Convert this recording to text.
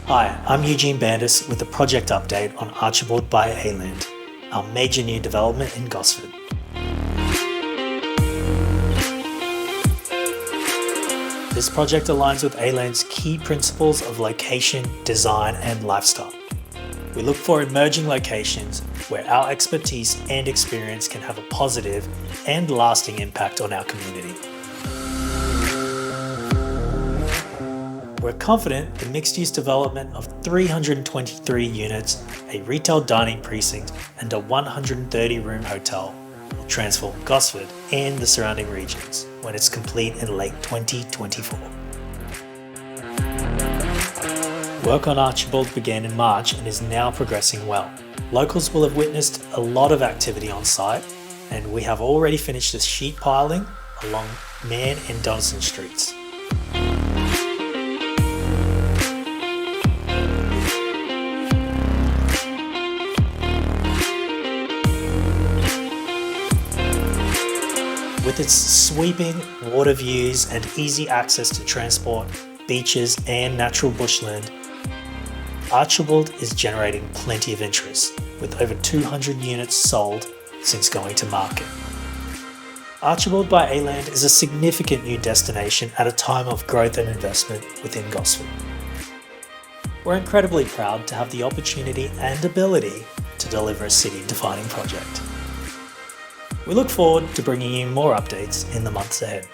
Hi, I'm Eugene Bandis with a project update on Archibald by ALAND, our major new development in Gosford. This project aligns with ALAND's key principles of location, design and lifestyle. We look for emerging locations where our expertise and experience can have a positive and lasting impact on our community. We're confident the mixed-use development of 323 units, a retail dining precinct and a 130-room hotel will transform Gosford and the surrounding regions when it's complete in late 2024. Work on Archibald began in March and is now progressing well. Locals will have witnessed a lot of activity on site, and we have already finished the sheet piling along Man and Donaldson Streets. With its sweeping water views and easy access to transport, beaches and natural bushland, Archibald is generating plenty of interest, with over 200 units sold since going to market. Archibald by ALAND is a significant new destination at a time of growth and investment within Gosford. We're incredibly proud to have the opportunity and ability to deliver a city-defining project. We look forward to bringing you more updates in the months ahead.